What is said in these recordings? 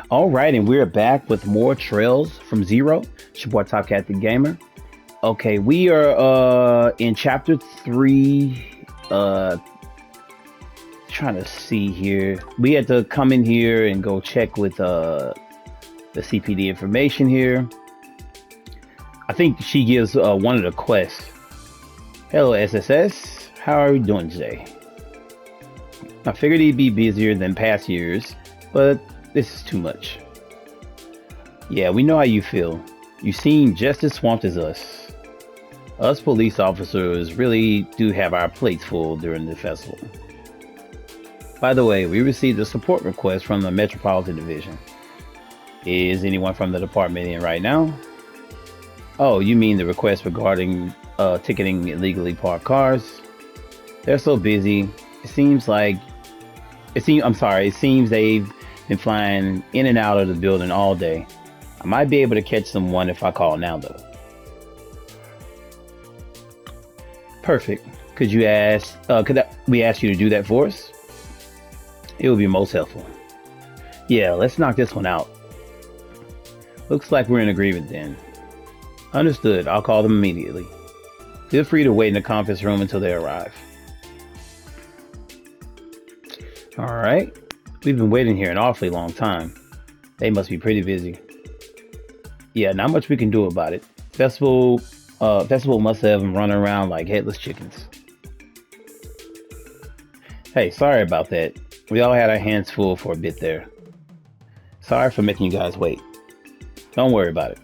All right, and we're back with more Trails from Zero. It's your boy Top Cat the Gamer. Okay, we are in chapter 3. Trying to see here. We had to come in here and go check with the CPD information here. I think she gives one of the quests. Hello SSS, how are you doing today? I figured he'd be busier than past years, but this is too much. Yeah, we know how you feel. You seem just as swamped as us. Us police officers really do have our plates full during the festival. By the way, we received a support request from the Metropolitan Division. Is anyone from the department in right now? Oh, you mean the request regarding ticketing illegally parked cars? They're so busy. It seems they've been flying in and out of the building all day. I might be able to catch someone if I call now, though. Perfect. Could we ask you to do that for us? It would be most helpful. Yeah, let's knock this one out. Looks like we're in agreement then. Understood. I'll call them immediately. Feel free to wait in the conference room until they arrive. Alright. We've been waiting here an awfully long time. They must be pretty busy. Yeah, not much we can do about it. Festival must have them running around like headless chickens. Hey, sorry about that. We all had our hands full for a bit there. Sorry for making you guys wait. Don't worry about it.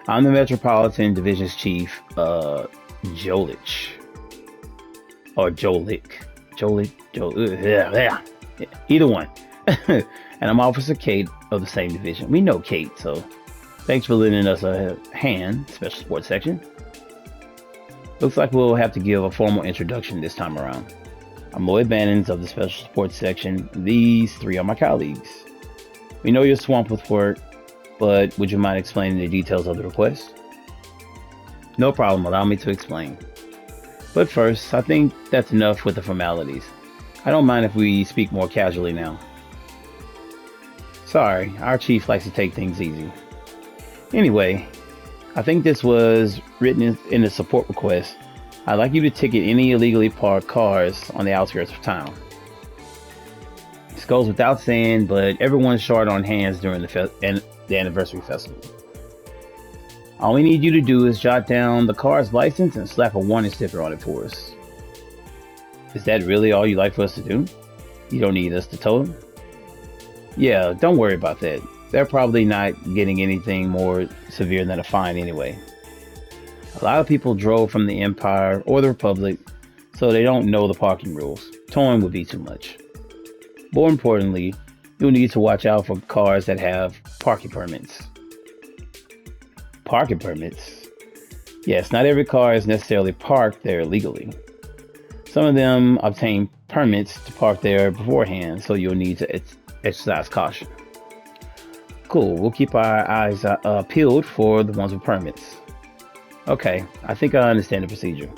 I'm the Metropolitan Division's Chief, Jolich. Or Jolik. Yeah. Either one. And I'm Officer Kate of the same division. We know Kate, so thanks for lending us a hand, Special Sports Section. Looks like we'll have to give a formal introduction this time around. I'm Lloyd Bannons of the Special Sports Section. These three are my colleagues. We know you're swamped with work, but would you mind explaining the details of the request? No problem, allow me to explain. But first, I think that's enough with the formalities. I don't mind if we speak more casually now. Sorry, our chief likes to take things easy. Anyway, I think this was written in the support request. I'd like you to ticket any illegally parked cars on the outskirts of town. This goes without saying, but everyone's short on hands during the anniversary festival. All we need you to do is jot down the car's license and slap a warning sticker on it for us. Is that really all you'd like for us to do? You don't need us to tow them? Yeah, don't worry about that. They're probably not getting anything more severe than a fine anyway. A lot of people drove from the Empire or the Republic, so they don't know the parking rules. Towing would be too much. More importantly, you'll need to watch out for cars that have parking permits. Parking permits? Yes, not every car is necessarily parked there legally. Some of them obtain permits to park there beforehand, so you'll need to exercise caution. Cool, we'll keep our eyes peeled for the ones with permits. Okay, I think I understand the procedure.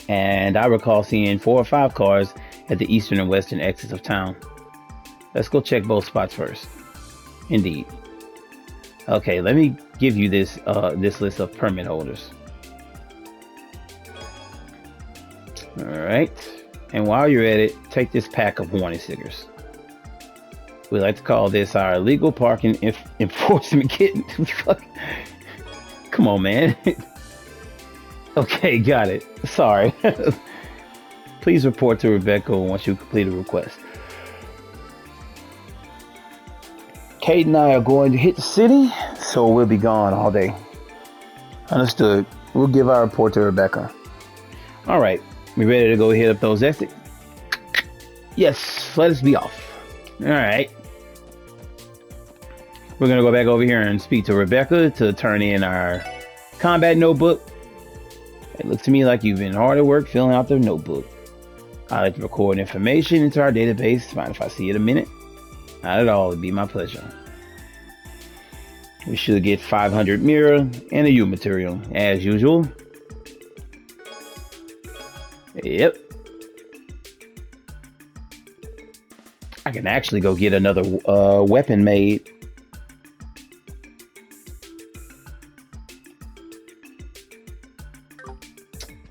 And I recall seeing 4 or 5 cars at the eastern and western exits of town. Let's go check both spots first. Indeed. Okay, let me give you this list of permit holders. Alright, and while you're at it, take this pack of warning stickers. We like to call this our illegal parking enforcement kit. Come on, man. Okay, got it. Sorry. Please report to Rebecca once you complete a request. Kate and I are going to hit the city, so we'll be gone all day. Understood. We'll give our report to Rebecca. All right, we ready to go hit up those exits? Yes, let us be off. All right. We're going to go back over here and speak to Rebecca to turn in our combat notebook. It looks to me like you've been hard at work filling out the notebook. I like to record information into our database. Mind if I see it a minute? Not at all. It'd be my pleasure. We should get 500 mirror and a U material as usual. Yep. I can actually go get another weapon made.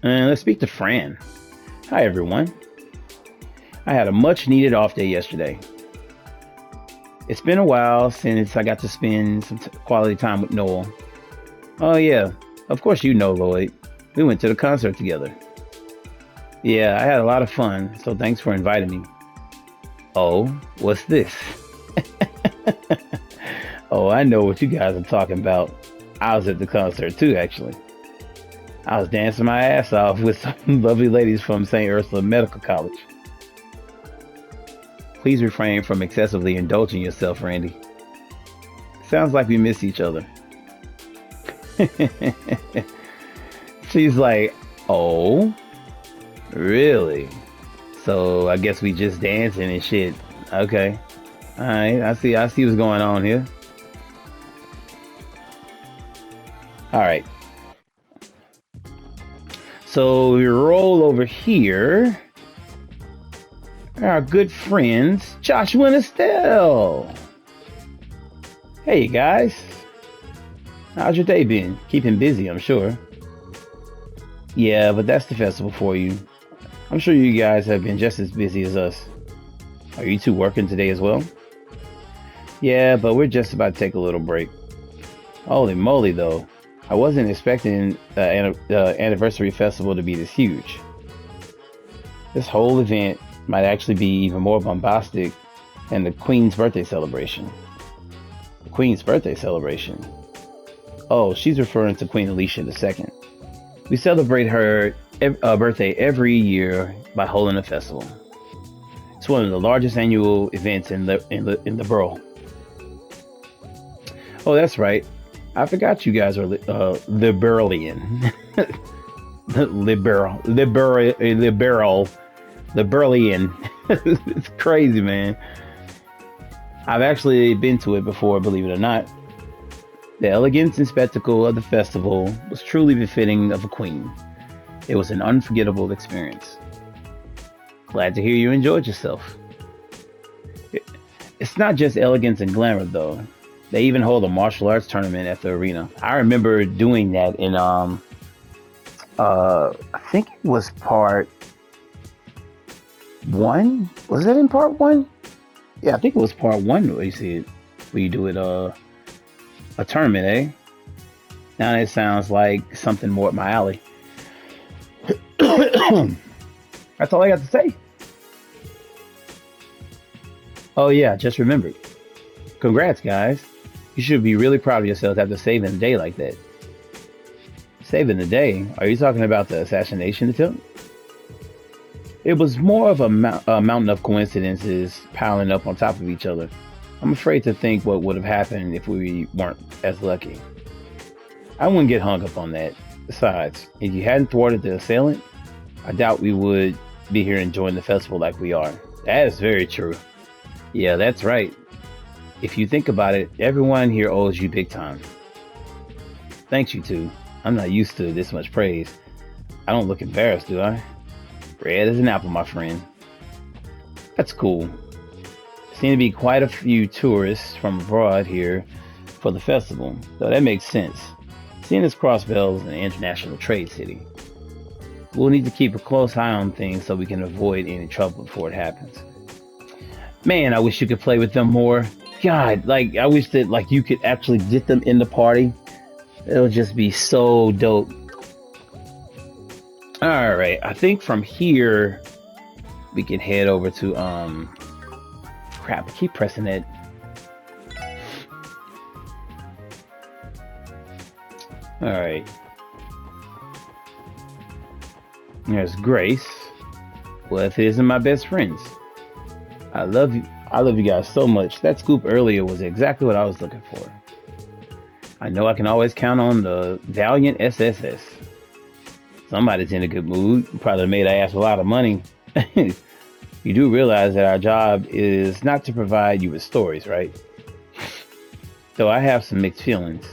And let's speak to Fran. Hi, everyone. I had a much needed off day yesterday. It's been a while since I got to spend some quality time with Noel. Oh, yeah. Of course you know Lloyd. We went to the concert together. Yeah, I had a lot of fun, so thanks for inviting me. Oh, what's this? Oh, I know what you guys are talking about. I was at the concert too, actually. I was dancing my ass off with some lovely ladies from St. Ursula Medical College. Please refrain from excessively indulging yourself, Randy. Sounds like we miss each other. She's like, oh, really? So I guess we just dancing and shit. Okay. All right. I see what's going on here. All right. So we roll over here. Our good friends, Joshua and Estelle. Hey guys. How's your day been? Keeping busy, I'm sure. Yeah, but that's the festival for you. I'm sure you guys have been just as busy as us. Are you two working today as well? Yeah, but we're just about to take a little break. Holy moly, though. I wasn't expecting the anniversary festival to be this huge. This whole event might actually be even more bombastic than the Queen's birthday celebration. The Queen's birthday celebration? Oh, she's referring to Queen Alicia II. We celebrate her birthday every year by holding a festival. It's one of the largest annual events in the borough. Oh, that's right. I forgot you guys are liberalian. Liberalian. It's crazy, man. I've actually been to it before, believe it or not. The elegance and spectacle of the festival was truly befitting of a queen. It was an unforgettable experience. Glad to hear you enjoyed yourself. It's not just elegance and glamour, though. They even hold a martial arts tournament at the arena. I remember doing that in I think it was part 1. Was that in part 1? Yeah, I think it was part 1 where you do it a tournament, eh? Now it sounds like something more up my alley. That's all I got to say. Oh yeah, just remembered. Congrats, guys. You should be really proud of yourselves after saving the day like that. Saving the day? Are you talking about the assassination attempt? It was more of a mountain of coincidences piling up on top of each other. I'm afraid to think what would have happened if we weren't as lucky. I wouldn't get hung up on that. Besides, if you hadn't thwarted the assailant, I doubt we would be here enjoying the festival like we are. That is very true. Yeah, that's right. If you think about it, everyone here owes you big time. Thanks, you two. I'm not used to this much praise. I don't look embarrassed, do I? Red as an apple, my friend. That's cool. There seem to be quite a few tourists from abroad here for the festival, though that makes sense, seeing as Crossbell is an international trade city. We'll need to keep a close eye on things so we can avoid any trouble before it happens. Man, I wish you could play with them more. God, I wish that you could actually get them in the party. It'll just be so dope. All right, I think from here we can head over to crap, I keep pressing it. All right. There's Grace. Well, if it isn't my best friends. I love you guys so much. That scoop earlier was exactly what I was looking for. I know I can always count on the valiant SSS. Somebody's in a good mood. Probably made I ask a lot of money. You do realize that our job is not to provide you with stories, right? Though I have some mixed feelings.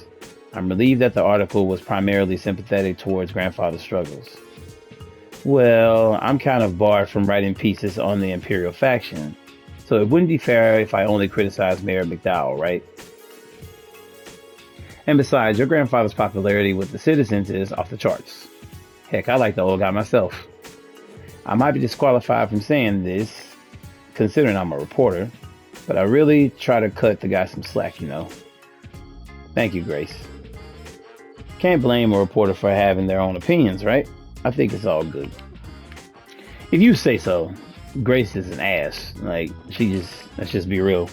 I'm relieved that the article was primarily sympathetic towards grandfather's struggles. Well, I'm kind of barred from writing pieces on the Imperial faction. So it wouldn't be fair if I only criticized Mayor McDowell, right? And besides, your grandfather's popularity with the citizens is off the charts. Heck, I like the old guy myself. I might be disqualified from saying this, considering I'm a reporter, but I really try to cut the guy some slack, you know. Thank you, Grace. Can't blame a reporter for having their own opinions, right? I think it's all good. If you say so. Grace is an ass. Like, let's just be real.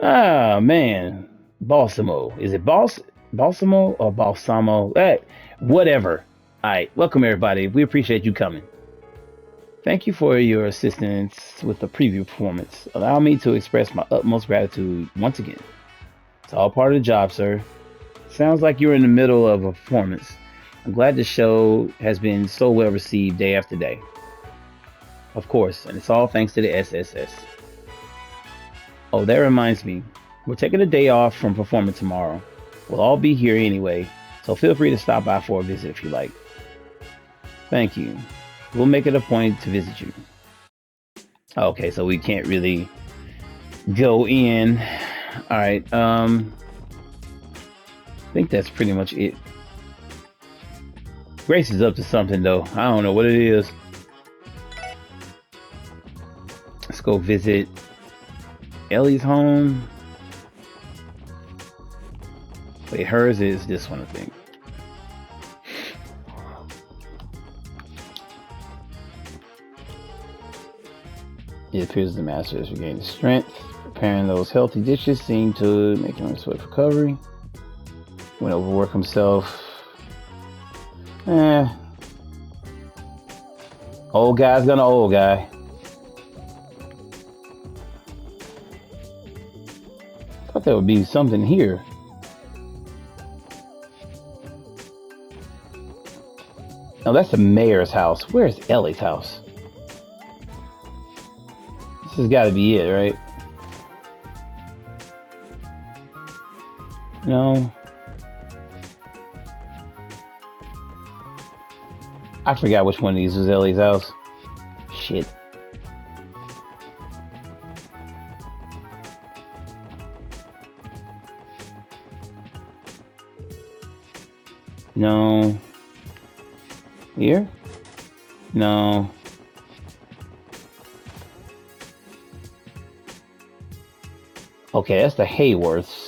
Ah, man. Balsamo. Is it Balsamo or Balsamo? Whatever. All right. Welcome, everybody. We appreciate you coming. Thank you for your assistance with the preview performance. Allow me to express my utmost gratitude once again. It's all part of the job, sir. Sounds like you're in the middle of a performance. I'm glad the show has been so well received day after day. Of course, and it's all thanks to the SSS. Oh, that reminds me. We're taking a day off from performing tomorrow. We'll all be here anyway, so feel free to stop by for a visit if you like. Thank you. We'll make it a point to visit you. Okay, so we can't really go in. Alright, I think that's pretty much it. Grace is up to something though. I don't know what it is. Let's go visit Ellie's home. Wait, hers is this one, I think. It appears the master is regaining strength. Preparing those healthy dishes seemed to make him a swift recovery. Went overwork himself. Old guy's gonna old guy. Thought there would be something here. No, that's the mayor's house. Where's Ellie's house? This has got to be it, right? No. I forgot which one of these was Ellie's house. Shit. No. Here? No. Okay, that's the Hayworths.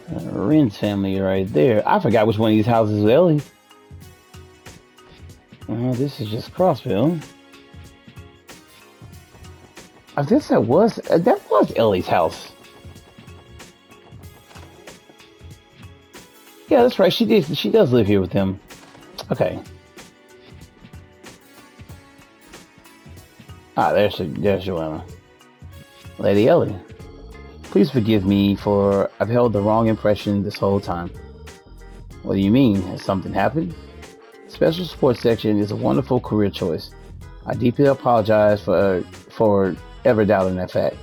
Ren's family right there. I forgot which one of these houses was Ellie. This is just Crossville. I guess that was Ellie's house. Yeah, that's right. She does live here with them. Okay. There's Joanna. Lady Ellie. Please forgive me for I've held the wrong impression this whole time. What do you mean? Has something happened? Special Support Section is a wonderful career choice. I deeply apologize for ever doubting that fact.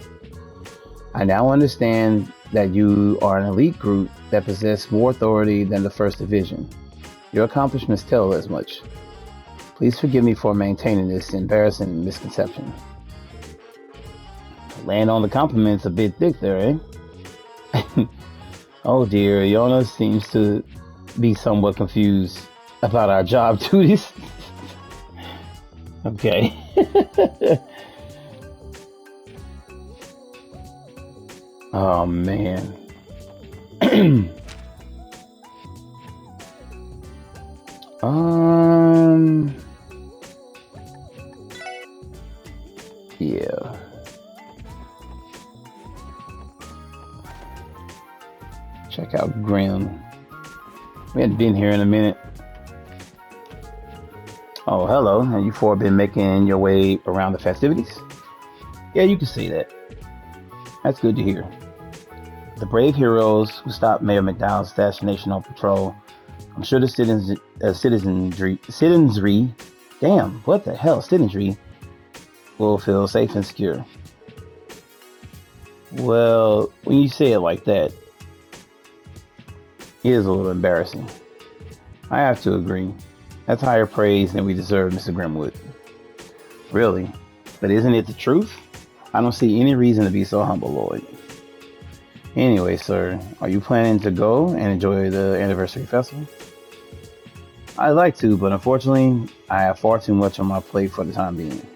I now understand that you are an elite group that possess more authority than the First Division. Your accomplishments tell as much. Please forgive me for maintaining this embarrassing misconception. Laying on the compliments a bit thick there, eh? Oh dear, Yona seems to be somewhat confused about our job duties. Okay. Oh man. Yeah. Check out Grim. We hadn't been here in a minute. Oh, hello. Have you four been making your way around the festivities? Yeah, you can see that. That's good to hear. The brave heroes who stopped Mayor McDowell's assassination on patrol. I'm sure the citizenry, damn, what the hell, citizenry, will feel safe and secure. Well, when you say it like that, it is a little embarrassing. I have to agree. That's higher praise than we deserve, Mr. Grimwood. Really? But isn't it the truth? I don't see any reason to be so humble, Lloyd. Anyway, sir, are you planning to go and enjoy the anniversary festival? I'd like to, but unfortunately, I have far too much on my plate for the time being.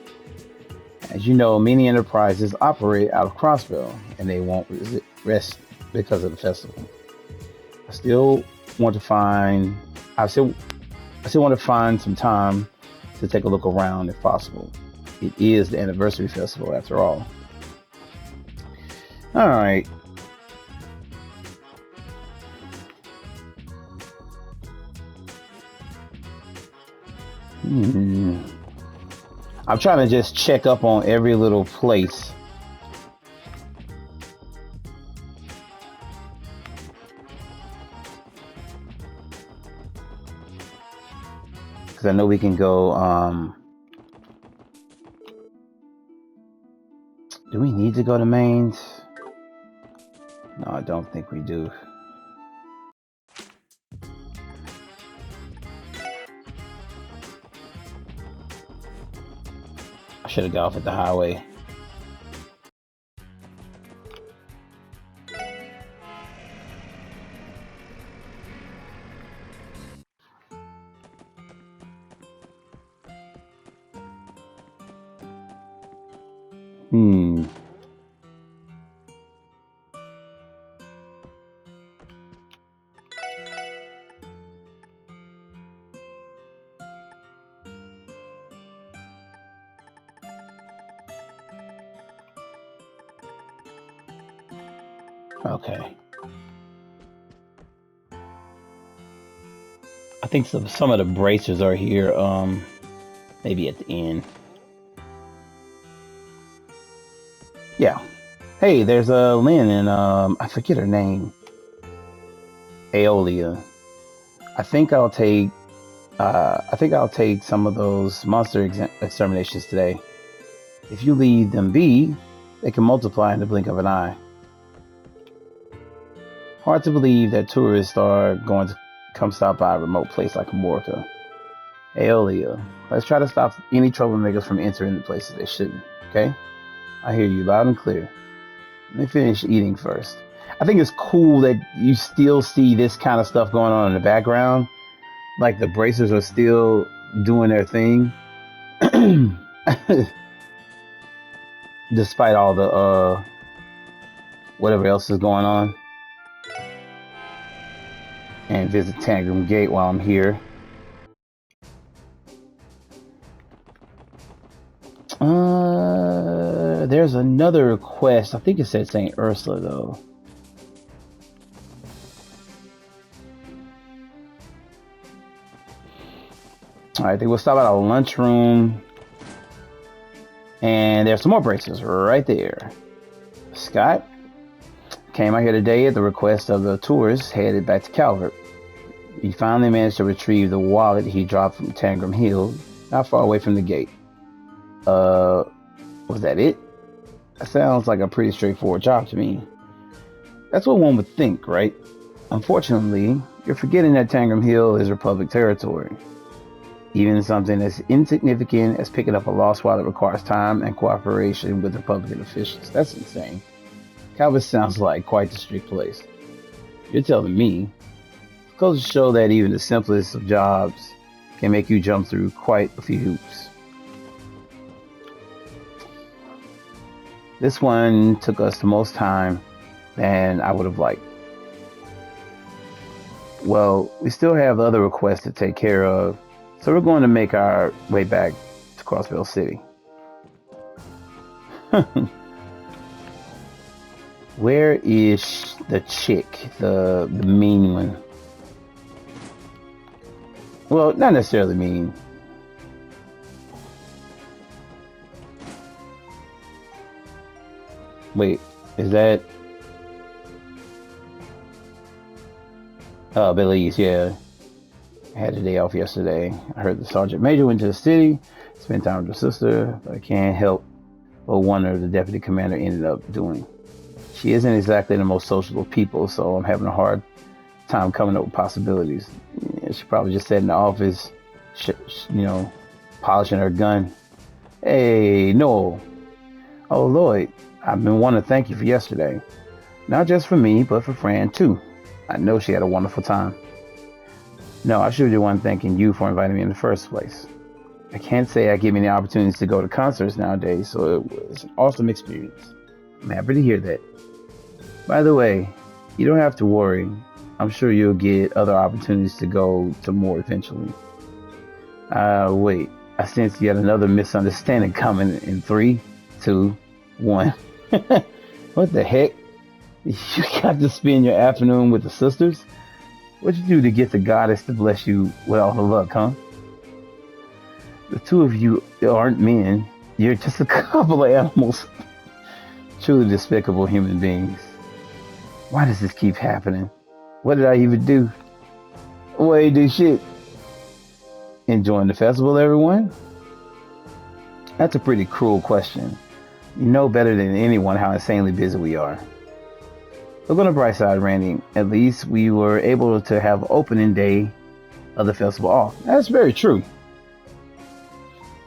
As you know, many enterprises operate out of Crossville, and they won't rest because of the festival. I still want to find some time to take a look around if possible. It is the anniversary festival after all. All right. I'm trying to just check up on every little place. Because I know we can go, do we need to go to Maine's? No, I don't think we do. I should have got off at the highway. Okay. I think some of the bracers are here, maybe at the end. Yeah. Hey, there's a Lynn and I forget her name. Aeolia. I think I'll take some of those monster exterminations today. If you leave them be, they can multiply in the blink of an eye. Hard to believe that tourists are going to come stop by a remote place like Amorca. Aeolia, let's try to stop any troublemakers from entering the places they shouldn't, okay? I hear you loud and clear. Let me finish eating first. I think it's cool that you still see this kind of stuff going on in the background. Like the bracers are still doing their thing. Despite all the whatever else is going on. And visit Tangram Gate while I'm here. There's another request. I think it said St. Ursula though. All right, they will stop at a lunchroom. And there's some more braces right there. Scott came out here today at the request of the tourists headed back to Calvert. He finally managed to retrieve the wallet he dropped from Tangram Hill, not far away from the gate. Was that it? That sounds like a pretty straightforward job to me. That's what one would think, right? Unfortunately, you're forgetting that Tangram Hill is Republic territory. Even something as insignificant as picking up a lost wallet requires time and cooperation with Republican officials. That's insane. Calvert sounds like quite the strict place. You're telling me. It goes to show that even the simplest of jobs can make you jump through quite a few hoops. This one took us the most time than I would have liked. Well, we still have other requests to take care of, so we're going to make our way back to Crossville City. Where is the chick, the mean one? Well, not necessarily mean. Wait, is that... Oh, Belize, yeah. I had a day off yesterday. I heard the Sergeant Major went to the city, spent time with her sister, but I can't help but wonder what the Deputy Commander ended up doing. She isn't exactly the most sociable people, so I'm having a hard time coming up with possibilities. Yeah, she probably just sat in the office you know, polishing her gun. Hey, Noel. Oh, Lloyd, I've been wanting to thank you for yesterday. Not just for me, but for Fran, too. I know she had a wonderful time. No, I should be the one thanking you for inviting me in the first place. I can't say I get many opportunities to go to concerts nowadays, so it was an awesome experience. I'm happy to hear that. By the way, you don't have to worry. I'm sure you'll get other opportunities to go to more eventually. Wait. I sense yet another misunderstanding coming in 3, 2, 1. What the heck? You got to spend your afternoon with the sisters? What'd you do to get the goddess to bless you with all the luck, huh? The two of you aren't men. You're just a couple of animals. Truly despicable human beings. Why does this keep happening? What did I even do? Well, you do shit. Enjoying the festival, everyone? That's a pretty cruel question. You know better than anyone how insanely busy we are. Look on the bright side, Randy. At least we were able to have opening day of the festival off. That's very true.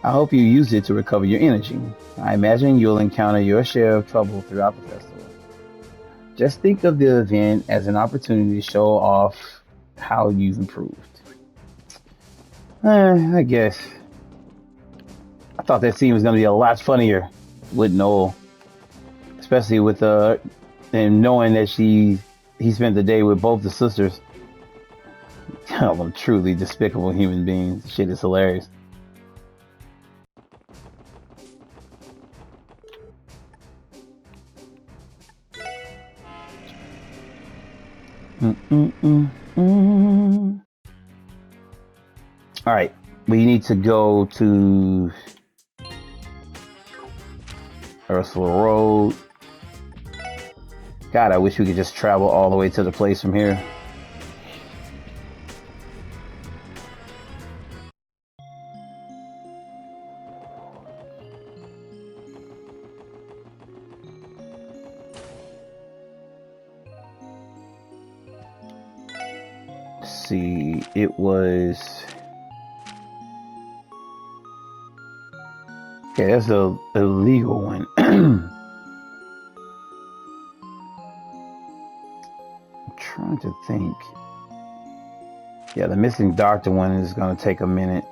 I hope you use it to recover your energy. I imagine you'll encounter your share of trouble throughout the festival. Just think of the event as an opportunity to show off how you've improved. I guess. I thought that scene was going to be a lot funnier with Noel. Especially with and knowing that he spent the day with both the sisters. Oh, truly despicable human beings. Shit is hilarious. All right, we need to go to Ursula Road. God, I wish we could just travel all the way to the place from here. Let's see, it was... Okay, that's the illegal one. I'm trying to think. Yeah, the missing doctor one is going to take a minute.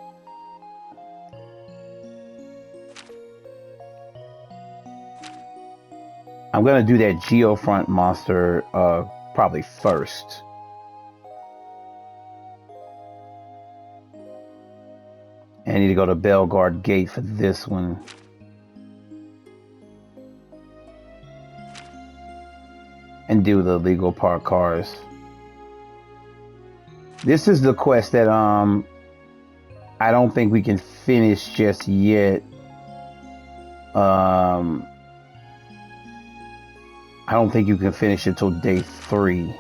I'm going to do that Geofront monster probably first. I need to go to Bellegarde Gate for this one. And do the legal park cars. This is the quest that I don't think we can finish just yet. I don't think you can finish it till day 3.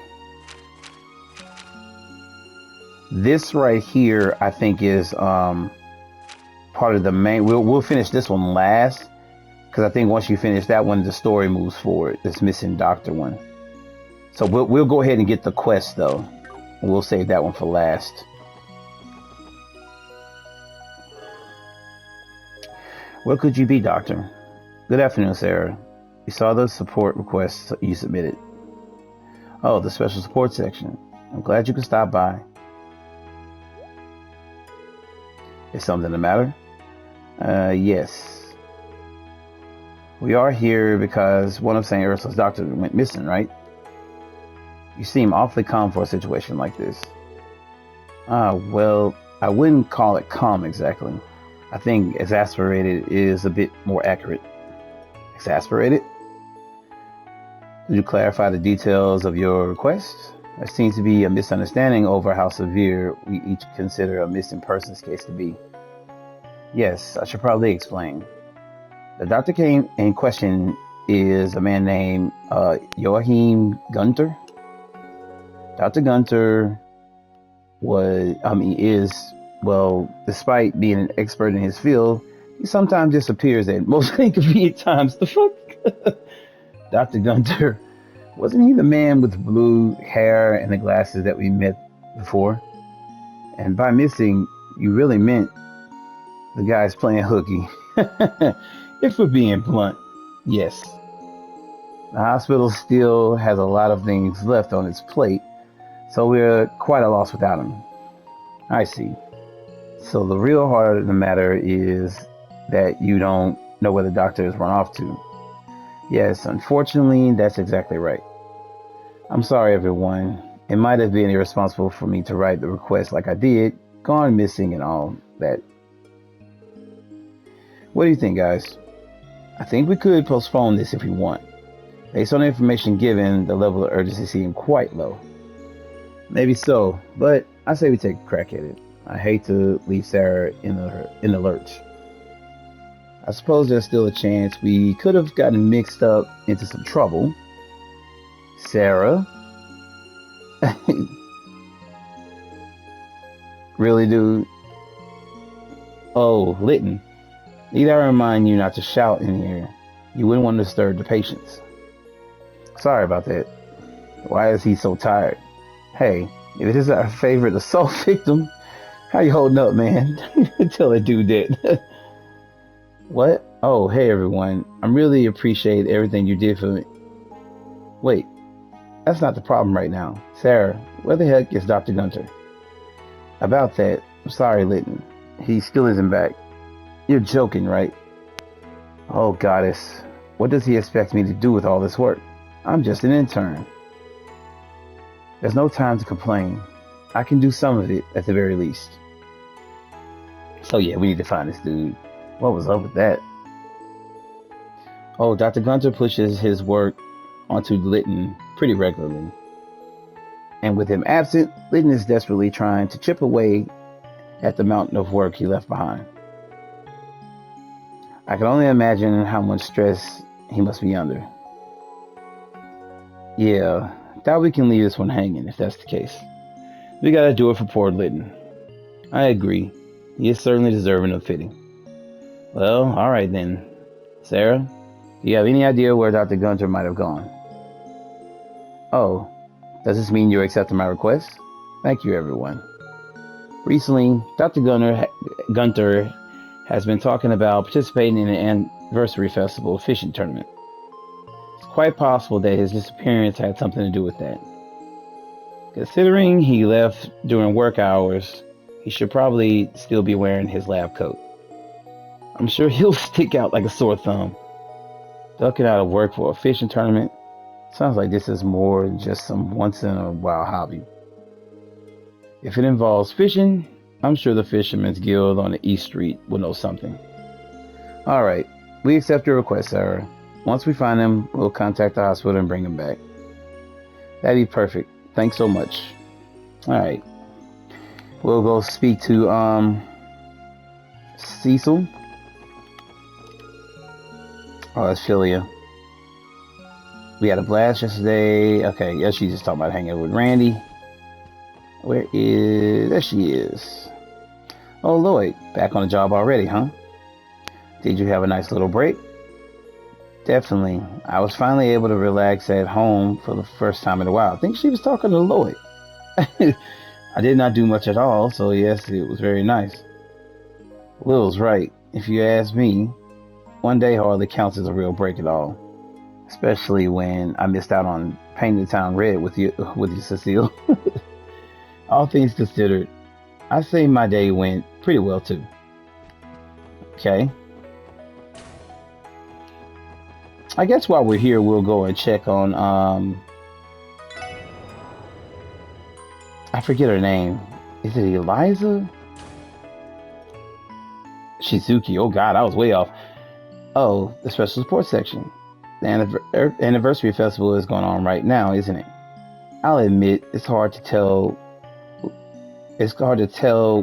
This right here, I think, is part of the main. We'll finish this one last, because I think once you finish that one, the story moves forward. This missing doctor one. So we'll go ahead and get the quest though. We'll save that one for last. Where could you be, Doctor? Good afternoon, Sarah. We saw the support request you submitted. Oh, the special support section. I'm glad you could stop by. Is something the matter? Yes. We are here because one of St. Ursula's doctors went missing, right? You seem awfully calm for a situation like this. Well, I wouldn't call it calm exactly. I think exasperated is a bit more accurate. Exasperated? Could you clarify the details of your request? There seems to be a misunderstanding over how severe we each consider a missing persons case to be. Yes, I should probably explain. The doctor came in question is a man named Joachim Gunter. Dr. Gunter despite being an expert in his field, he sometimes disappears at most inconvenient times. The fuck? Dr. Gunter, wasn't he the man with blue hair and the glasses that we met before? And by missing, You really meant the guy's playing hooky. If we're being blunt, yes. The hospital still has a lot of things left on its plate, so we're quite a loss without him. I see. So the real heart of the matter is that you don't know where the doctor has run off to. Yes, unfortunately, that's exactly right. I'm sorry, everyone. It might have been irresponsible for me to write the request like I did, gone missing and all that. What do you think, guys? I think we could postpone this if we want. Based on the information given, the level of urgency seemed quite low. Maybe so, but I say we take a crack at it. I hate to leave Sarah in the lurch. I suppose there's still a chance we could have gotten mixed up into some trouble. Sarah? Really, dude? Oh, Litton. Need I remind you not to shout in here? You wouldn't want to disturb the patients. Sorry about that. Why is he so tired? Hey, if it is our favorite assault victim, how you holding up, man? Tell that dude that. What? Oh, hey everyone. I really appreciate everything you did for me. Wait, that's not the problem right now. Sarah, where the heck is Dr. Gunter? About that, I'm sorry, Litton. He still isn't back. You're joking, right? Oh, goddess. What does he expect me to do with all this work? I'm just an intern. There's no time to complain. I can do some of it at the very least. So yeah, we need to find this dude. What was up with that? Oh, Dr. Gunter pushes his work onto Litton pretty regularly. And with him absent, Litton is desperately trying to chip away at the mountain of work he left behind. I can only imagine how much stress he must be under. Yeah, doubt we can leave this one hanging if that's the case. We gotta do it for poor Litton. I agree. He is certainly deserving of fitting. Well, alright then. Sarah, do you have any idea where Dr. Gunter might have gone? Oh, does this mean you're accepting my request? Thank you, everyone. Recently, Dr. Gunter has been talking about participating in an anniversary festival fishing tournament. It's quite possible that his disappearance had something to do with that. Considering he left during work hours, he should probably still be wearing his lab coat. I'm sure he'll stick out like a sore thumb. Ducking out of work for a fishing tournament sounds like this is more than just some once-in-a-while hobby. If it involves fishing, I'm sure the Fisherman's Guild on the East Street will know something. Alright, we accept your request, Sarah. Once we find him, we'll contact the hospital and bring him back. That'd be perfect. Thanks so much. Alright. We'll go speak to, Cecil. Oh, that's Philia. We had a blast yesterday. Okay, yeah, she's just talking about hanging out with Randy. Where is... There she is. Oh, Lloyd, back on the job already, huh? Did you have a nice little break? Definitely. I was finally able to relax at home for the first time in a while. I think she was talking to Lloyd. I did not do much at all, so yes, it was very nice. Will's right. If you ask me, one day hardly counts as a real break at all. Especially when I missed out on painting the town red with you, Cecile. All things considered, I say my day went pretty well too. Okay. I guess while we're here, we'll go and check on, I forget her name. Is it Eliza? Shizuki. Oh god, I was way off. Oh, the special support section. The anniversary festival is going on right now, isn't it? I'll admit, it's hard to tell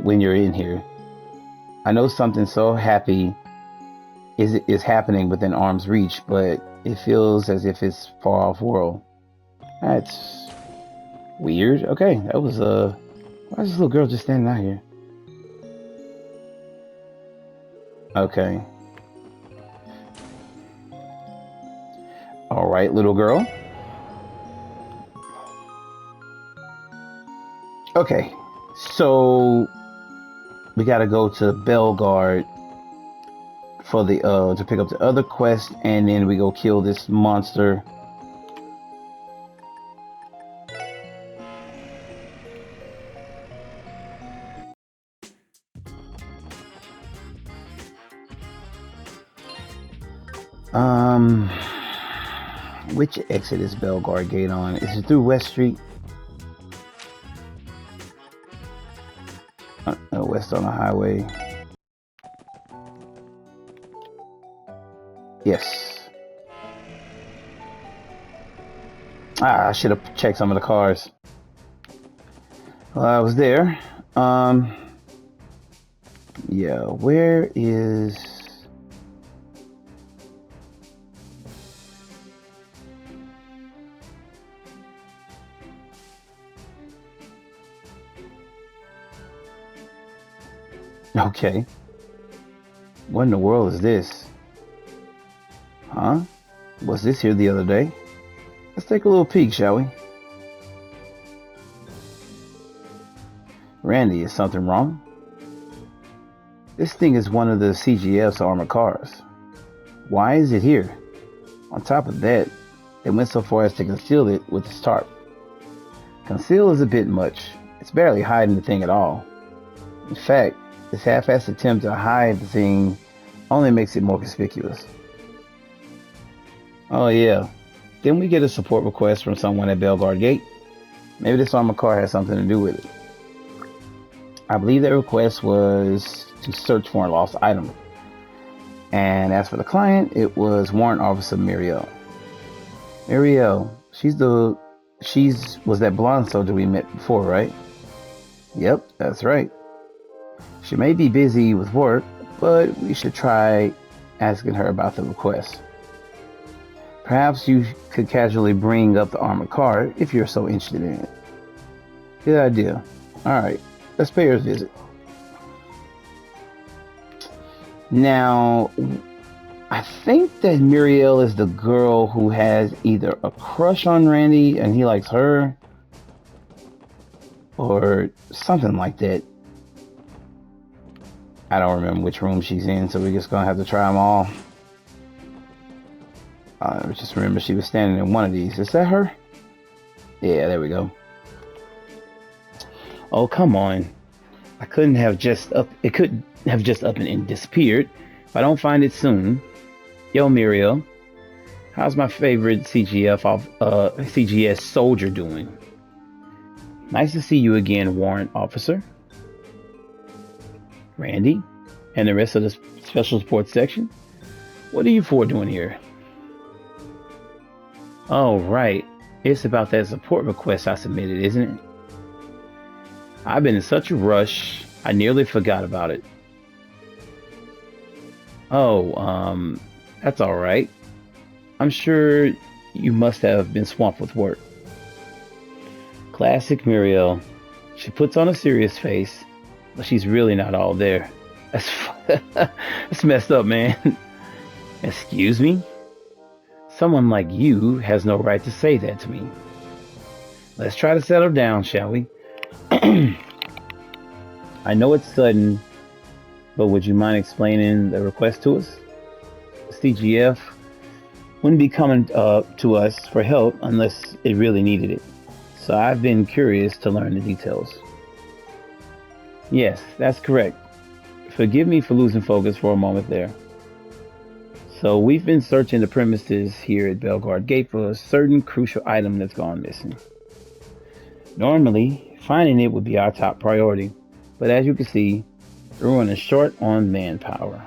when you're in here. I know something so happy is happening within arm's reach, but it feels as if it's far off world. That's weird. Okay, that was why is this little girl just standing out here? Okay. All right, little girl. Okay, so we gotta go to Belgard for the to pick up the other quest, and then we go kill this monster. Which exit is Belgard Gate on? Is it through West Street? No, west on the highway. Yes. I should have checked some of the cars. Well, I was there. Yeah, where is... Okay. What in the world is this? Huh? Was this here the other day? Let's take a little peek, shall we? Randy, is something wrong? This thing is one of the CGF's armored cars. Why is it here? On top of that, they went so far as to conceal it with this tarp. Conceal is a bit much. It's barely hiding the thing at all. In fact, this half-assed attempt to hide the thing only makes it more conspicuous. Oh yeah, didn't we get a support request from someone at Belgard Gate? Maybe this armored car has something to do with it. I believe that request was to search for a lost item. And as for the client, it was Warrant Officer Mireille. Mireille, was that blonde soldier we met before, right? Yep, that's right. She may be busy with work, but we should try asking her about the request. Perhaps you could casually bring up the armored car if you're so interested in it. Good idea. Alright, let's pay her a visit. Now, I think that Mireille is the girl who has either a crush on Randy and he likes her, or something like that. I don't remember which room she's in, so we're just gonna have to try them all. I just remember she was standing in one of these. Is that her? Yeah, there we go. Oh, come on. It couldn't have just up and disappeared if I don't find it soon. Yo, Mireille. How's my favorite CGS soldier doing? Nice to see you again, Warrant Officer. Randy and the rest of the Special Support Section. What are you four doing here? Oh, right. It's about that support request I submitted, isn't it? I've been in such a rush, I nearly forgot about it. Oh, that's all right. I'm sure you must have been swamped with work. Classic Mireille. She puts on a serious face, but she's really not all there. That's messed up, man. Excuse me? Someone like you has no right to say that to me. Let's try to settle down, shall we? I know it's sudden, but would you mind explaining the request to us? CGF wouldn't be coming to us for help unless it really needed it. So I've been curious to learn the details. Yes, that's correct. Forgive me for losing focus for a moment there. So we've been searching the premises here at Belgard Gate for a certain crucial item that's gone missing. Normally, finding it would be our top priority, but as you can see, we're running short on manpower.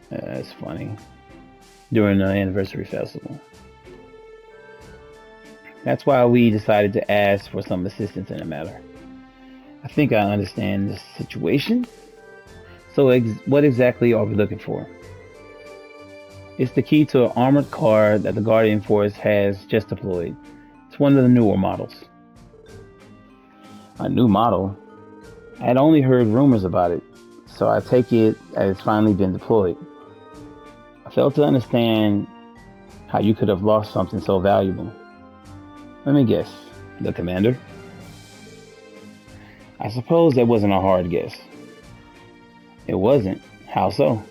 That's funny. During the anniversary festival. That's why we decided to ask for some assistance in the matter. I think I understand the situation. So what exactly are we looking for? It's the key to an armored car that the Guardian Force has just deployed. It's one of the newer models. A new model? I had only heard rumors about it, so I take it as it's finally been deployed. I failed to understand how you could have lost something so valuable. Let me guess, the commander? I suppose that wasn't a hard guess. It wasn't. How so?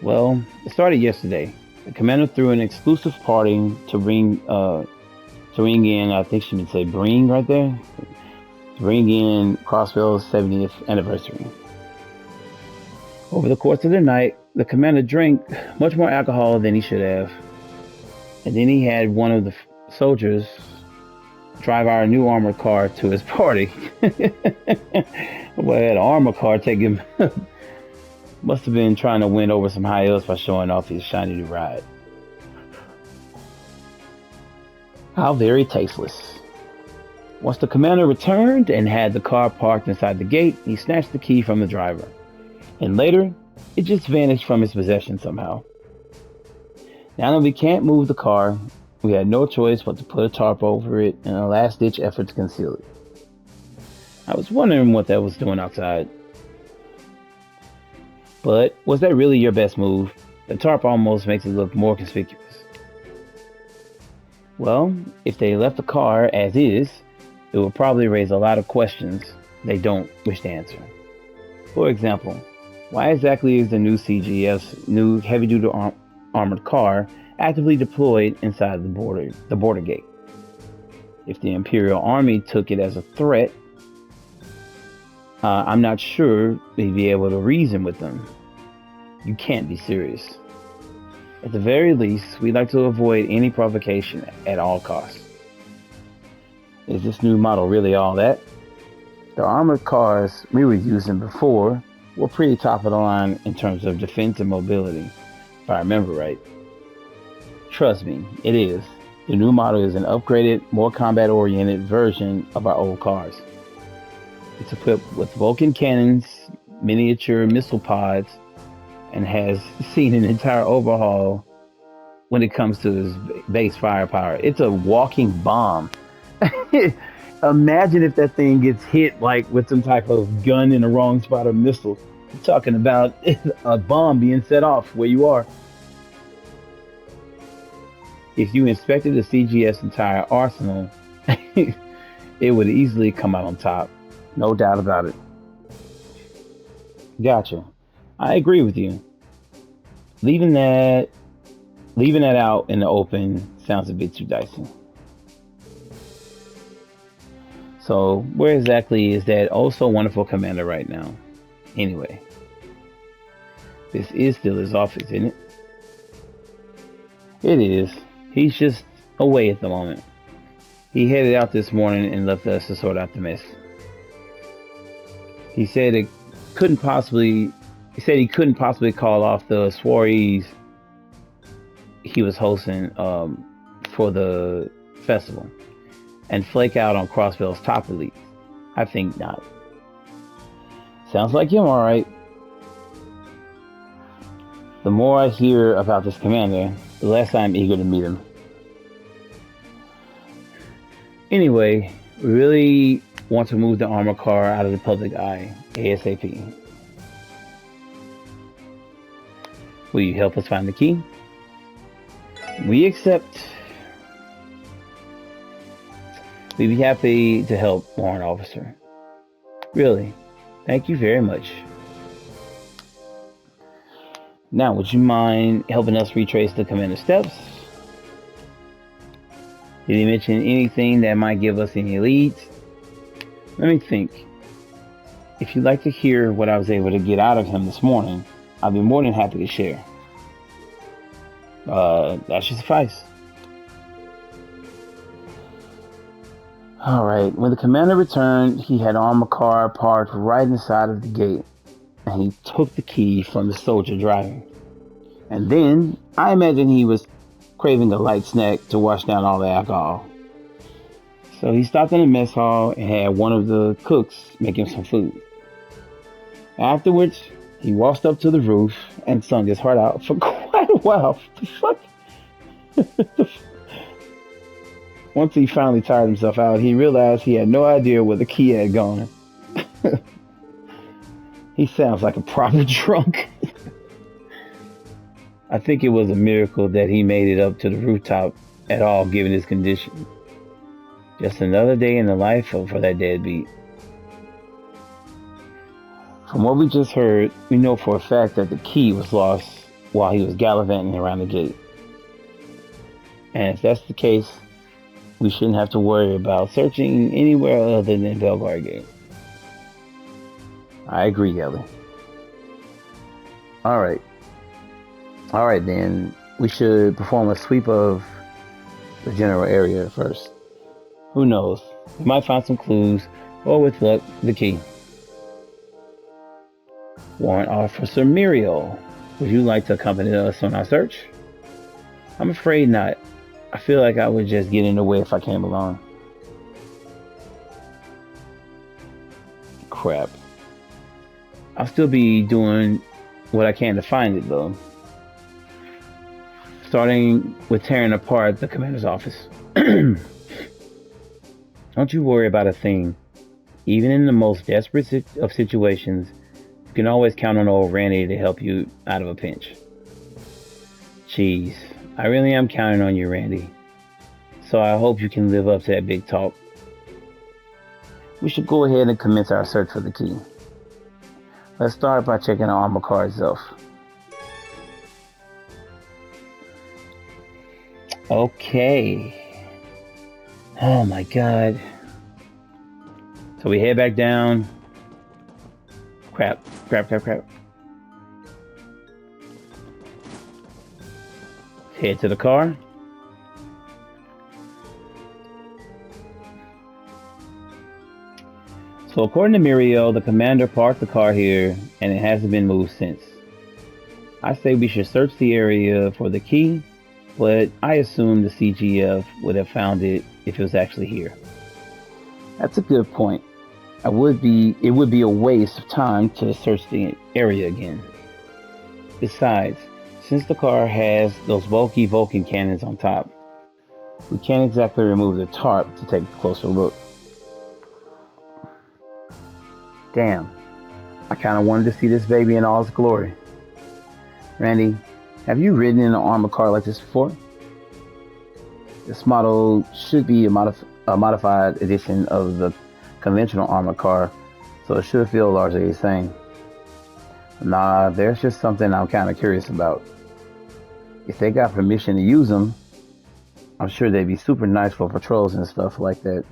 Well, it started yesterday. The commander threw an exclusive party to ring in. I think she would say bring right there. To bring in Crossbell's 70th anniversary. Over the course of the night, the commander drank much more alcohol than he should have, and then he had one of the soldiers drive our new armored car to his party. Well, that armored car take him. Must have been trying to win over some high elves by showing off his shiny new ride. How very tasteless. Once the commander returned and had the car parked inside the gate, he snatched the key from the driver. And later, it just vanished from his possession somehow. Now that we can't move the car, we had no choice but to put a tarp over it in a last-ditch effort to conceal it. I was wondering what that was doing outside. But was that really your best move? The tarp almost makes it look more conspicuous. Well, if they left the car as is, it would probably raise a lot of questions they don't wish to answer. For example, why exactly is the new CGS, new heavy-duty armored car, actively deployed inside the border gate? If the Imperial Army took it as a threat, I'm not sure they'd be able to reason with them. You can't be serious. At the very least, we'd like to avoid any provocation at all costs. Is this new model really all that? The armored cars we were using before were pretty top of the line in terms of defense and mobility, if I remember right. Trust me, it is. The new model is an upgraded, more combat-oriented version of our old cars. It's equipped with Vulcan cannons, miniature missile pods, and has seen an entire overhaul when it comes to its base firepower. It's a walking bomb. Imagine if that thing gets hit like with some type of gun in the wrong spot or missile. You're talking about a bomb being set off where you are. If you inspected the CGS entire arsenal, it would easily come out on top. No doubt about it. Gotcha. I agree with you. Leaving that out in the open sounds a bit too dicey. So, where exactly is that oh so wonderful commander right now? Anyway, this is still his office, isn't it? It is. He's just away at the moment. He headed out this morning and left us to sort out the mess. He said he couldn't possibly call off the soirees he was hosting for the festival and flake out on Crossbell's top elites. I think not. Sounds like him, alright. The more I hear about this commander, the less I'm eager to meet him. Anyway, we really want to move the armor car out of the public eye ASAP. Will you help us find the key? We accept. We'd be happy to help, Warrant Officer. Really, thank you very much. Now, would you mind helping us retrace the commander's steps? Did he mention anything that might give us any leads? Let me think. If you'd like to hear what I was able to get out of him this morning, I'll be more than happy to share. That should suffice. Alright, when the commander returned, he had an armored car parked right inside of the gate, and he took the key from the soldier driving. And then, I imagine he was craving a light snack to wash down all the alcohol. So he stopped in the mess hall and had one of the cooks make him some food. Afterwards, he walked up to the roof and sung his heart out for quite a while. What the fuck? Once he finally tired himself out, he realized he had no idea where the key had gone. He sounds like a proper drunk. I think it was a miracle that he made it up to the rooftop at all, given his condition. Just another day in the life for that deadbeat. From what we just heard, we know for a fact that the key was lost while he was gallivanting around the gate. And if that's the case, we shouldn't have to worry about searching anywhere other than Belgard Gate. I agree, Ellie. Alright. Alright then, we should perform a sweep of the general area first. Who knows? We might find some clues, or with luck, the key. Warrant Officer Mireille, would you like to accompany us on our search? I'm afraid not. I feel like I would just get in the way if I came along. Crap. I'll still be doing what I can to find it, though. Starting with tearing apart the commander's office. Don't you worry about a thing. Even in the most desperate of situations, you can always count on old Randy to help you out of a pinch. Jeez, I really am counting on you, Randy. So I hope you can live up to that big talk. We should go ahead and commence our search for the key. Let's start by checking the armor car itself. Okay. Oh my god. So we head back down. Crap. Head to the car. So according to Mireille, the commander parked the car here and it hasn't been moved since. I say we should search the area for the key, but I assume the CGF would have found it if it was actually here. That's a good point. It would be a waste of time to search the area again. Besides, since the car has those bulky Vulcan cannons on top, we can't exactly remove the tarp to take a closer look. Damn, I kind of wanted to see this baby in all its glory. Randy, have you ridden in an armored car like this before? This model should be a modified edition of the conventional armored car, so it should feel largely the same. Nah, there's just something I'm kind of curious about. If they got permission to use them, I'm sure they'd be super nice for patrols and stuff like that.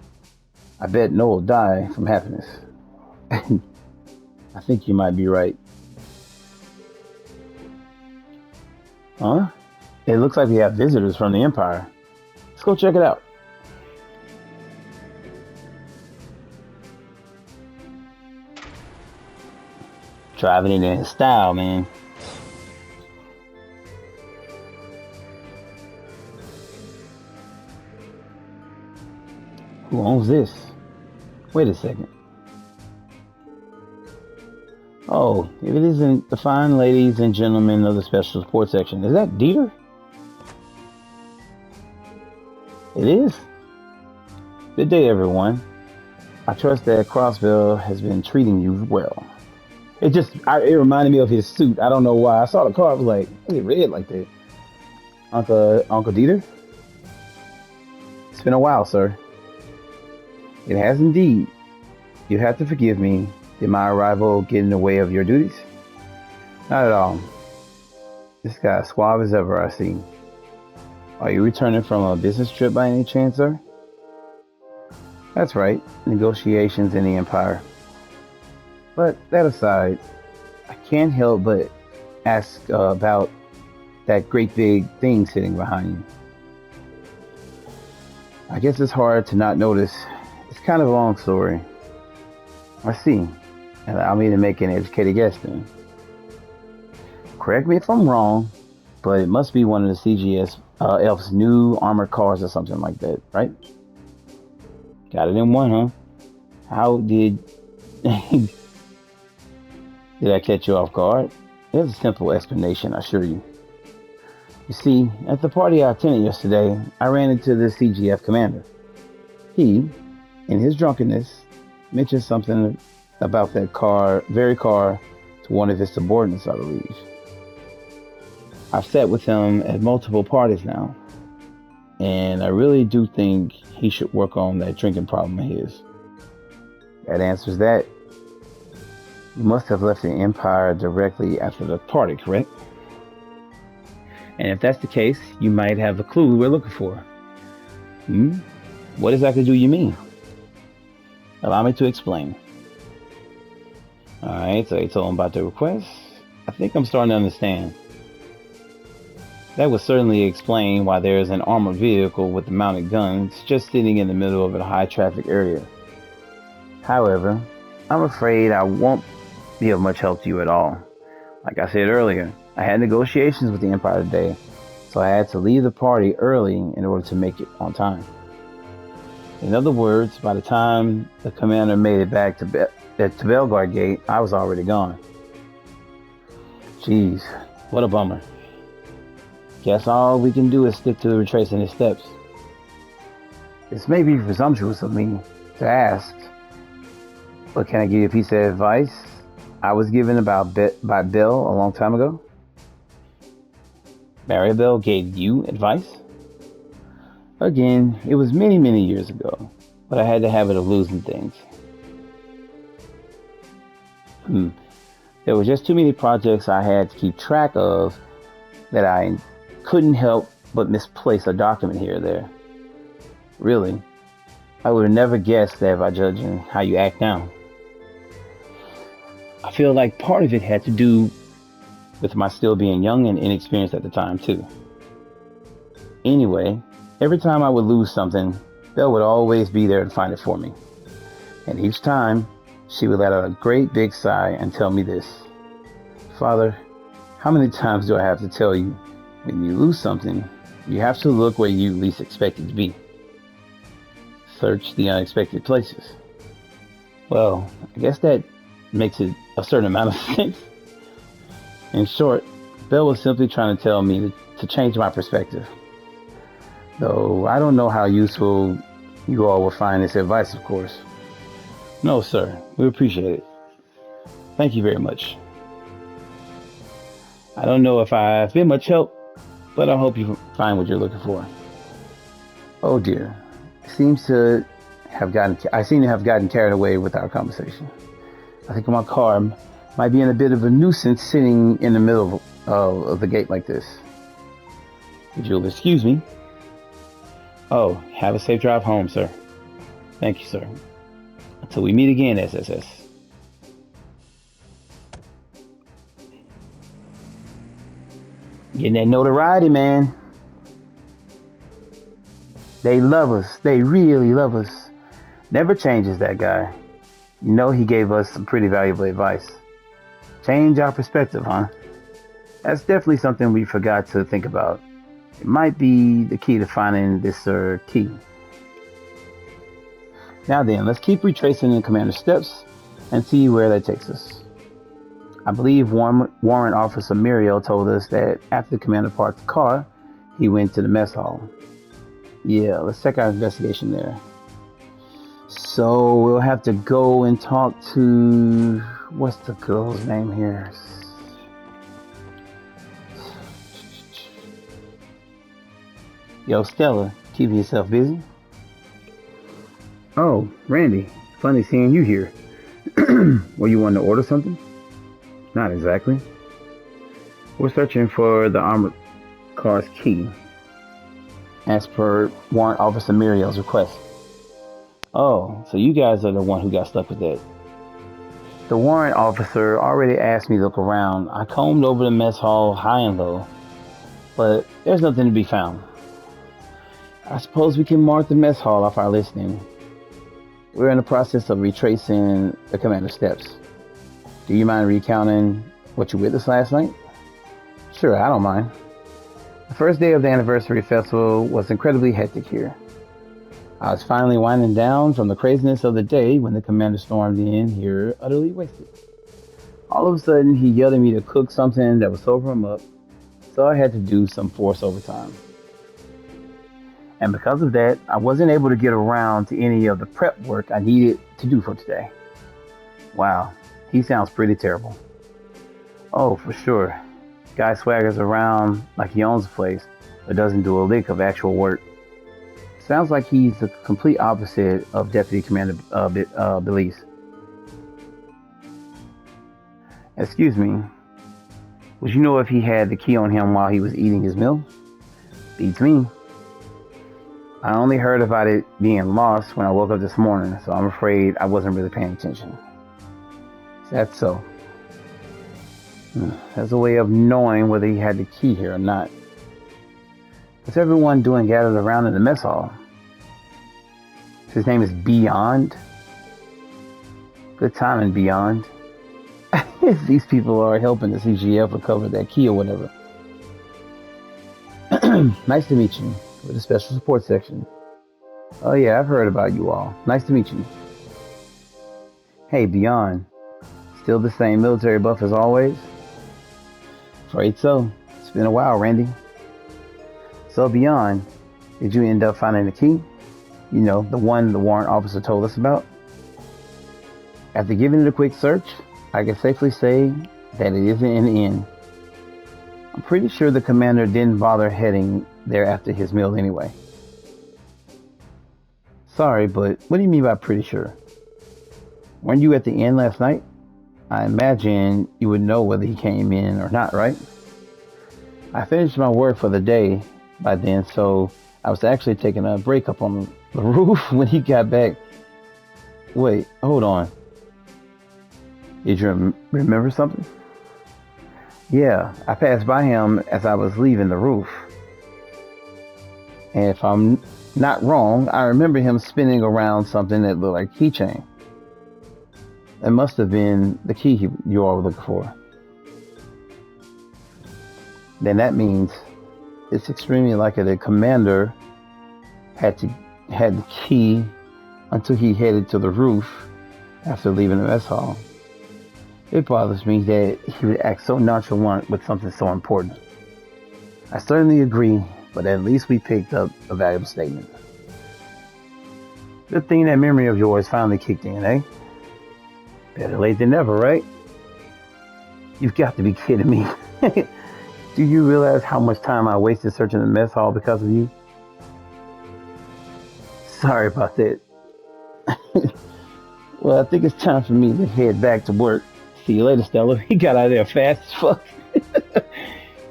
I bet Noah will die from happiness. I think you might be right. Huh? It looks like we have visitors from the Empire. Let's go check it out. Driving it in style, man. Who owns this? Wait a second. Oh, if it isn't the fine ladies and gentlemen of the Special Support Section, is that Dieter? It is? Good day, everyone. I trust that Crossville has been treating you well. It reminded me of his suit. I don't know why. I saw the car, I was like, is it red like that? Uncle Dieter? It's been a while, sir. It has indeed. You have to forgive me. Did my arrival get in the way of your duties? Not at all. This guy is suave as ever, I see. Are you returning from a business trip by any chance, sir? That's right. Negotiations in the Empire. But that aside, I can't help but ask about that great big thing sitting behind you. I guess it's hard to not notice. It's kind of a long story. I see. And allow me to make an educated guess then. Correct me if I'm wrong, but it must be one of the CGS Elf's new armored cars or something like that, right? Got it in one, huh? How did... did I catch you off guard? There's a simple explanation, I assure you. You see, at the party I attended yesterday, I ran into the CGF commander. He, in his drunkenness, mentioned something about that very car to one of his subordinates, I believe. I've sat with him at multiple parties now, and I really do think he should work on that drinking problem of his. That answers that. You must have left the Empire directly after the party, correct? And if that's the case, you might have the clue we're looking for. Hmm? What exactly do you mean? Allow me to explain. Alright, so he told him about the request. I think I'm starting to understand. That would certainly explain why there is an armored vehicle with mounted guns just sitting in the middle of a high traffic area. However, I'm afraid I won't be of much help to you at all. Like I said earlier, I had negotiations with the Empire today, so I had to leave the party early in order to make it on time. In other words, by the time the commander made it back to Belgard Gate, I was already gone. Jeez, what a bummer. Guess all we can do is stick to retracing his steps. This may be presumptuous of me to ask, but can I give you a piece of advice I was given by Bill a long time ago? Mireille gave you advice? Again, it was many, many years ago, but I had the habit of losing things. There were just too many projects I had to keep track of that I couldn't help but misplace a document here or there. Really, I would have never guessed that by judging how you act now. I feel like part of it had to do with my still being young and inexperienced at the time, too. Anyway, every time I would lose something, Belle would always be there to find it for me. And each time, she would let out a great big sigh and tell me this: Father, how many times do I have to tell you, when you lose something, you have to look where you least expect it to be. Search the unexpected places. Well, I guess that makes it a certain amount of sense. In short, Belle was simply trying to tell me to change my perspective. Though I don't know how useful you all will find this advice, of course. No, sir, we appreciate it. Thank you very much. I don't know if I've been much help, but I hope you find what you're looking for. Oh dear, I seem to have gotten carried away with our conversation. I think my car might be in a bit of a nuisance sitting in the middle of the gate like this. If you'll excuse me. Oh, have a safe drive home, sir. Thank you, sir. Until we meet again, SSS. Getting that notoriety, man. They love us. They really love us. Never changes, that guy. You know, he gave us some pretty valuable advice. Change our perspective, huh? That's definitely something we forgot to think about. It might be the key to finding this key. Now then, let's keep retracing the commander's steps and see where that takes us. I believe Warrant Officer Mireille told us that after the commander parked the car, he went to the mess hall. Yeah, let's check our investigation there. So we'll have to go and talk to... what's the girl's name here? Yo, Stella, keeping yourself busy? Oh, Randy, funny seeing you here. Well, you wanted to order something? Not exactly. We're searching for the armored car's key, as per Warrant Officer Mireille's request. Oh, so you guys are the one who got stuck with that. The warrant officer already asked me to look around. I combed over the mess hall high and low, but there's nothing to be found. I suppose we can mark the mess hall off our listing. We're in the process of retracing the commander's steps. Do you mind recounting what you witnessed last night? Sure, I don't mind. The first day of the anniversary festival was incredibly hectic here. I was finally winding down from the craziness of the day when the commander stormed in here utterly wasted. All of a sudden, he yelled at me to cook something that would sober him up, so I had to do some forced overtime. And because of that, I wasn't able to get around to any of the prep work I needed to do for today. Wow, he sounds pretty terrible. Oh, for sure. Guy swaggers around like he owns the place, but doesn't do a lick of actual work. Sounds like he's the complete opposite of Deputy Commander Belize. Excuse me, would you know if he had the key on him while he was eating his meal? Beats me. I only heard about it being lost when I woke up this morning, so I'm afraid I wasn't really paying attention. Is that so? That's a way of knowing whether he had the key here or not. What's everyone doing gathered around in the mess hall? His name is Beyond. Good timing, Beyond. These people are helping the CGF recover that key or whatever. Nice to meet you. With a special support section. Oh yeah, I've heard about you all. Nice to meet you. Hey, Beyond. Still the same military buff as always? Afraid so. It's been a while, Randy. So, Beyond, did you end up finding the key? You know, the one the warrant officer told us about? After giving it a quick search, I can safely say that it isn't in the inn. I'm pretty sure the commander didn't bother heading there after his meal anyway. Sorry, but what do you mean by pretty sure? Weren't you at the inn last night? I imagine you would know whether he came in or not, right? I finished my work for the day by then, so I was actually taking a break up on the roof when he got back. Wait, hold on. Did you remember something? Yeah, I passed by him as I was leaving the roof. And if I'm not wrong, I remember him spinning around something that looked like a keychain. That must have been the key you all were looking for. Then that means it's extremely likely the commander had the key until he headed to the roof after leaving the mess hall. It bothers me that he would act so nonchalant with something so important. I certainly agree, but at least we picked up a valuable statement. Good thing that memory of yours finally kicked in, eh? Better late than never, right? You've got to be kidding me. Do you realize how much time I wasted searching the mess hall because of you? Sorry about that. Well, I think it's time for me to head back to work. See you later, Stella. He got out of there fast as fuck.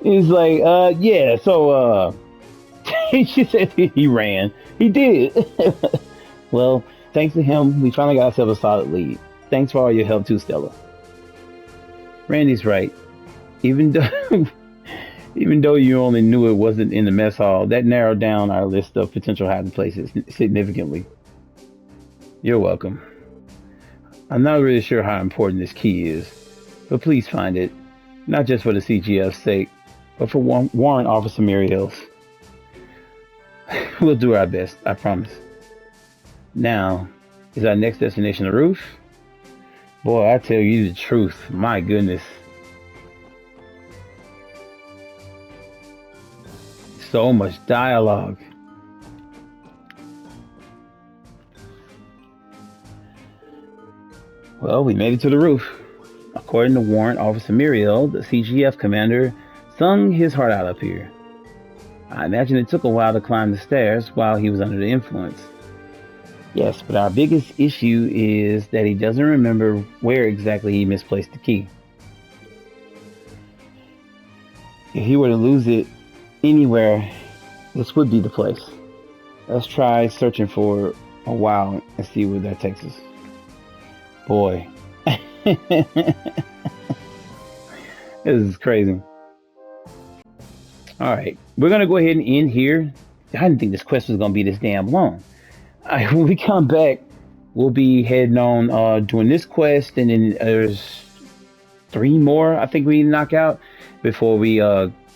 He's like, yeah, so, she said he ran. He did. Well, thanks to him, we finally got ourselves a solid lead. Thanks for all your help too, Stella. Randy's right. Even though you only knew it wasn't in the mess hall, that narrowed down our list of potential hiding places significantly. You're welcome. I'm not really sure how important this key is, but please find it, not just for the CGF's sake, but for Warrant Officer Mireille's. We'll do our best, I promise. Now, is our next destination the roof? Boy, I tell you the truth, my goodness. So much dialogue. Well, we made it to the roof. According to Warrant Officer Mireille, the CGF commander sung his heart out up here. I imagine it took a while to climb the stairs while he was under the influence. Yes, but our biggest issue is that he doesn't remember where exactly he misplaced the key. If he were to lose it anywhere, this would be the place. Let's try searching for a while and see where that takes us. Boy. This is crazy. Alright, we're going to go ahead and end here. I didn't think this quest was going to be this damn long. Alright, when we come back, we'll be heading on doing this quest, and then there's 3 more I think we need to knock out before we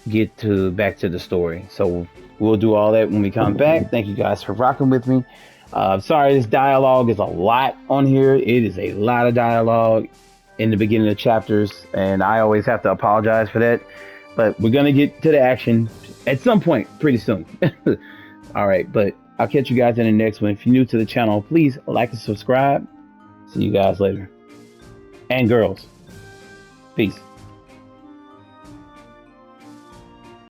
get back to the story. So we'll do all that when we come back. Thank you guys for rocking with me. Sorry, this dialogue is a lot on here. It is a lot of dialogue in the beginning of the chapters, and I always have to apologize for that. But we're gonna get to the action at some point pretty soon. All right, but I'll catch you guys in the next one. If you're new to the channel, please like and subscribe. See you guys later. And girls, peace.